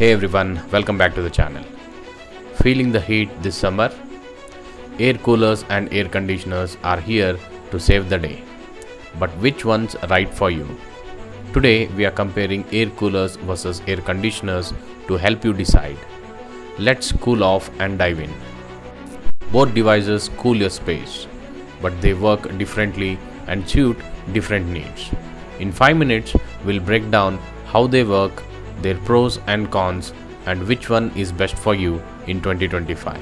Hey everyone, welcome back to the channel. Feeling the heat this summer? Air coolers and air conditioners are here to save the day. But which one's right for you? Today we are comparing air coolers versus air conditioners to help you decide. Let's cool off and dive in. Both devices cool your space, but they work differently and suit different needs. In 5 minutes, we'll break down how they work, their pros and cons, and which one is best for you in 2025.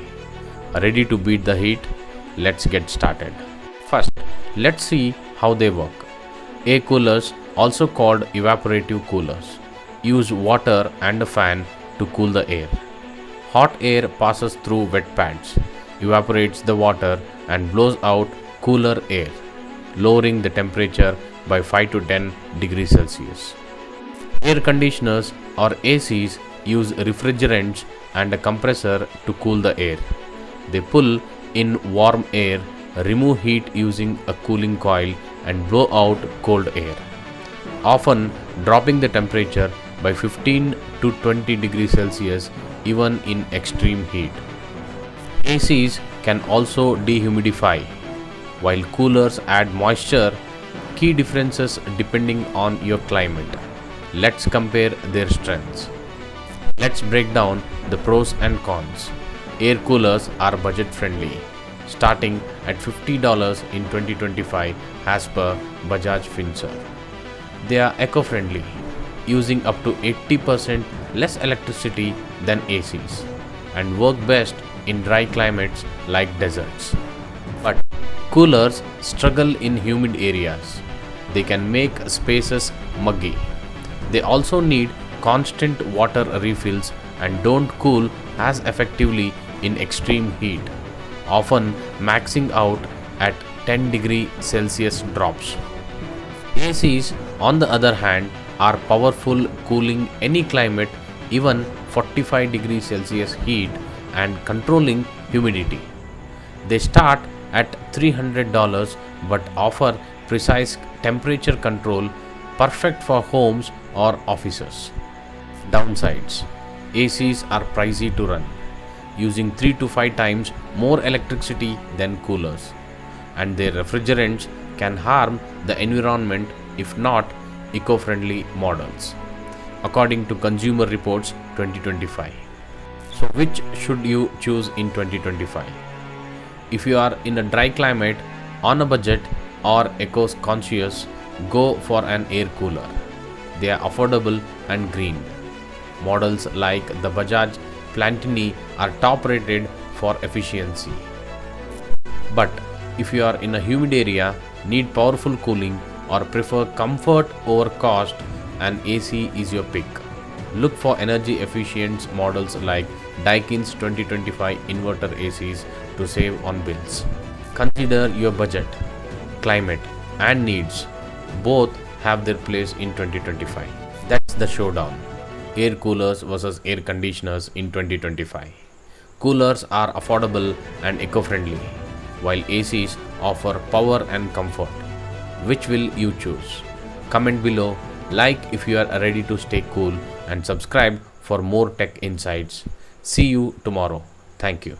Ready to beat the heat? Let's get started. First, let's see how they work. Air coolers, also called evaporative coolers, use water and a fan to cool the air. Hot air passes through wet pads, evaporates the water, and blows out cooler air, lowering the temperature by 5 to 10 degrees Celsius. Air conditioners or ACs use refrigerants and a compressor to cool the air. They pull in warm air, remove heat using a cooling coil, and blow out cold air, often dropping the temperature by 15 to 20 degrees Celsius even in extreme heat. ACs can also dehumidify, while coolers add moisture. Key differences depending on your climate. Let's compare their strengths. Let's break down the pros and cons. Air coolers are budget friendly, starting at $50 in 2025 as per Bajaj Finserv. They are eco-friendly, using up to 80% less electricity than ACs, and work best in dry climates like deserts. But coolers struggle in humid areas. They can make spaces muggy. They also need constant water refills and don't cool as effectively in extreme heat, often maxing out at 10 degrees Celsius drops. ACs, on the other hand, are powerful, cooling any climate, even 45 degrees Celsius heat, and controlling humidity. They start at $300 but offer precise temperature control, perfect for homes or offices. Downsides: ACs are pricey to run, using 3 to 5 times more electricity than coolers, and their refrigerants can harm the environment if not eco-friendly models, according to Consumer Reports 2025. So which should you choose in 2025? If you are in a dry climate, on a budget, or eco-conscious, go for an air cooler. They are affordable and green. Models like the Bajaj Plantini are top rated for efficiency. But if you are in a humid area, need powerful cooling, or prefer comfort over cost, an AC is your pick. Look for energy efficient models like Daikin's 2025 inverter ACs to save on bills. Consider your budget, climate, and needs. Both have their place in 2025. That's the showdown. Air coolers versus air conditioners in 2025. Coolers are affordable and eco-friendly, while ACs offer power and comfort. Which will you choose? Comment below, like if you are ready to stay cool, and subscribe for more tech insights. See you tomorrow. Thank you.